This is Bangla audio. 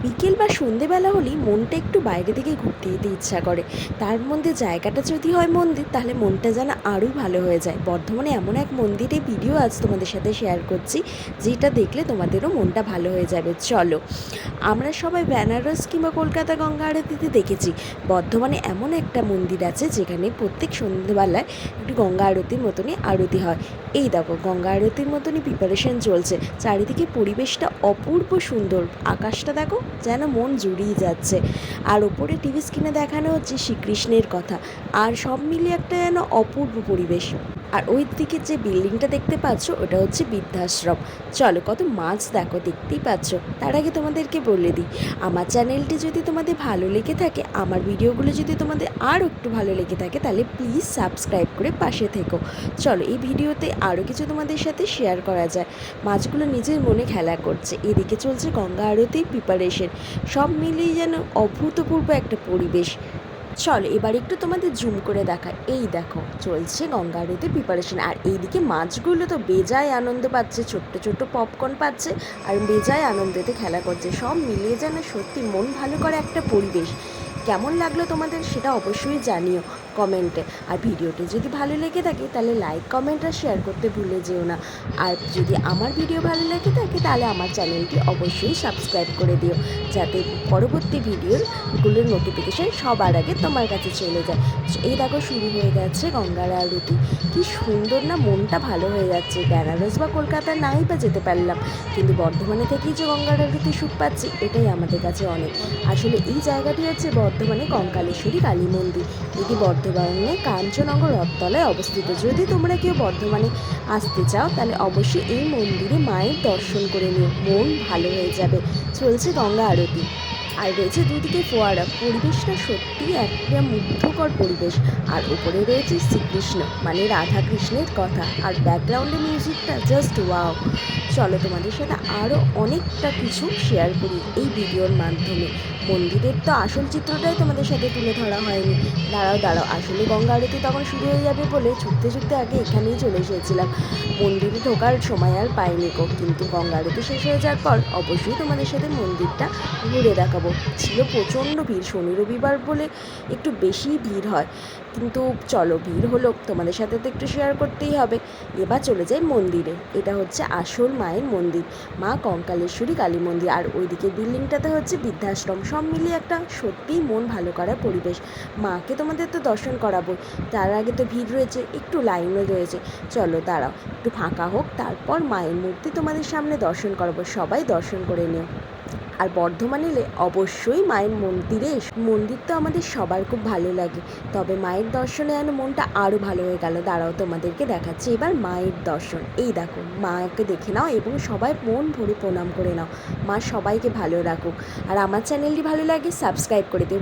বিকেল বা সন্ধেবেলা হলেই মনটা একটু বাইরে দিকে ঘুরতে যেতে ইচ্ছা করে। তার মধ্যে জায়গাটা যদি হয় মন্দির, তাহলে মনটা যেন আরও ভালো হয়ে যায়। বর্ধমানে এমন এক মন্দিরে ভিডিও আজ তোমাদের সাথে শেয়ার করছি, যেটা দেখলে তোমাদেরও মনটা ভালো হয়ে যাবে। চলো, আমরা সবাই বেনারস কিংবা কলকাতা গঙ্গা আরতিতে দেখেছি। বর্ধমানে এমন একটা মন্দির আছে যেখানে প্রত্যেক সন্ধ্যেবেলায় একটু গঙ্গা আরতির মতনই আরতি হয়। এই দেখো, গঙ্গা আরতির মতনই প্রিপারেশন চলছে। চারিদিকে পরিবেশটা অপূর্ব সুন্দর, আকাশটা দেখো যেন মন জুড়িয়ে যাচ্ছে। আর ওপরে টিভি স্ক্রিনে দেখানো হচ্ছে শ্রীকৃষ্ণের কথা। আর সব মিলিয়ে একটা যেন অপূর্ব পরিবেশ। আর ওই দিকে যে বিল্ডিংটা দেখতে পাচ্ছ, ওটা হচ্ছে বৃদ্ধাশ্রম। চলো, কত মাছ দেখো, দেখতেই পাচ্ছ। তার আগে তোমাদেরকে বলে দিই, আমার চ্যানেলটি যদি তোমাদের ভালো লেগে থাকে, আমার ভিডিওগুলো যদি তোমাদের আরও একটু ভালো লেগে থাকে, তাহলে প্লিজ সাবস্ক্রাইব করে পাশে থেকো। চলো, এই ভিডিওতে আরও কিছু তোমাদের সাথে শেয়ার করা যায়। মাছগুলো নিজের মনে খেলা করছে, এদিকে চলছে গঙ্গা আরতির প্রিপারেশন। সব মিলিয়ে যেন অভূতপূর্ব একটা পরিবেশ। চলো, এবার একটু তোমাদের জুম করে দেখায়। এই দেখো, চলছে গঙ্গা আরতির প্রিপারেশন। আর এইদিকে মাছগুলো তো বেজায় আনন্দ পাচ্ছে, ছোট্ট ছোট্ট পপকর্ন পাচ্ছে আর বেজায় আনন্দেতে খেলা করছে। সব মিলিয়ে যেন সত্যি মন ভালো করে একটা পরিবেশ। কেমন লাগলো তোমাদের সেটা অবশ্যই জানিও কমেন্টে। আর ভিডিওটি যদি ভালো লেগে থাকে, তাহলে লাইক, কমেন্ট আর শেয়ার করতে ভুলে যেও না। আর যদি আমার ভিডিও ভালো লেগে থাকে, তাহলে আমার চ্যানেলটি অবশ্যই সাবস্ক্রাইব করে দিও, যাতে পরবর্তী ভিডিওগুলোর নোটিফিকেশান সবার আগে তোমার কাছে চলে যায়। এই দেখো, শুরু হয়ে গেছে গঙ্গার আরতি। কি সুন্দর না, মনটা ভালো হয়ে যাচ্ছে। বেনারস বা কলকাতা নাই বা যেতে পারলাম, কিন্তু বর্ধমানে থেকেই যে গঙ্গার আরতি সুখ পাচ্ছি, এটাই আমাদের কাছে অনেক। আসলে এই জায়গাটি হচ্ছে বর্ধমানে কঙ্কালেশ্বরী কালী মন্দির। এটি বর্ধমানে কাঞ্চননগর রথতলায় অবস্থিত। যদি তোমরা কেউ বর্ধমানে আসতে চাও, তাহলে অবশ্যই এই মন্দিরে মায়ের দর্শন করে নিও, মন ভালো হয়ে যাবে। চলছে গঙ্গা আরতি আর রয়েছে দুদিকে ফোয়ারা। পরিবেশটা সত্যিই একটা মুগ্ধকর পরিবেশ। আর উপরে রয়েছে শ্রীকৃষ্ণ, মানে রাধা কৃষ্ণের কথা। আর ব্যাকগ্রাউন্ডে মিউজিকটা জাস্ট ওয়াও। চলো, তোমাদের সাথে আরও অনেকটা কিছু শেয়ার করি এই ভিডিওর মাধ্যমে। মন্দিরের তো আসল চিত্রটাই তোমাদের সাথে তুলে ধরা হয়নি। দাঁড়াও, আসলে গঙ্গা আরতি তখন শুরু হয়ে যাবে বলে ছুটতে ছুটতে আগে এখানেই চলে এসেছিলাম। মন্দিরে ঢোকার সময় আর পাইনি গো, কিন্তু গঙ্গা আরতি শেষ হয়ে যাওয়ার পর অবশ্যই তোমাদের সাথে মন্দিরটা ঘুরে দেখাবো। ছিল প্রচণ্ড ভিড়, শনি রবিবার বলে একটু বেশিই ভিড় হয়। কিন্তু চলো, ভিড় হলো, তোমাদের সাথে তো একটু শেয়ার করতেই হবে। এবার চলে যাই মন্দিরে। এটা হচ্ছে আসল মায়ের মন্দির, মা কঙ্কালেশ্বরী কালী মন্দির। আর ওইদিকে বিল্ডিংটাতে হচ্ছে বৃদ্ধাশ্রম। সব মিলিয়ে একটা সত্যিই মন ভালো করার পরিবেশ। মাকে তোমাদের তো দর্শন করাবো, তার আগে তো ভিড় রয়েছে, একটু লাইনও রয়েছে। চলো দাঁড়াও, একটু ফাঁকা হোক, তারপর মায়ের মূর্তি তোমাদের সামনে দর্শন করাবো। সবাই দর্শন করে নিও। আর বর্ধমানে এলে অবশ্যই মায়ের মন্দিরে মন্দির তো আমাদের সবার খুব ভালো লাগে, তবে মায়ের দর্শনে যেন মনটা আরও ভালো হয়ে গেল। দাঁড়াও, তোমাদেরকে দেখাচ্ছি এবার মায়ের দর্শন। এই দেখো, মাকে দেখে নাও এবং সবাই মন ভরে প্রণাম করে নাও। মা সবাইকে ভালো রাখুক। আর আমার চ্যানেলটি ভালো লাগে সাবস্ক্রাইব করে দিও।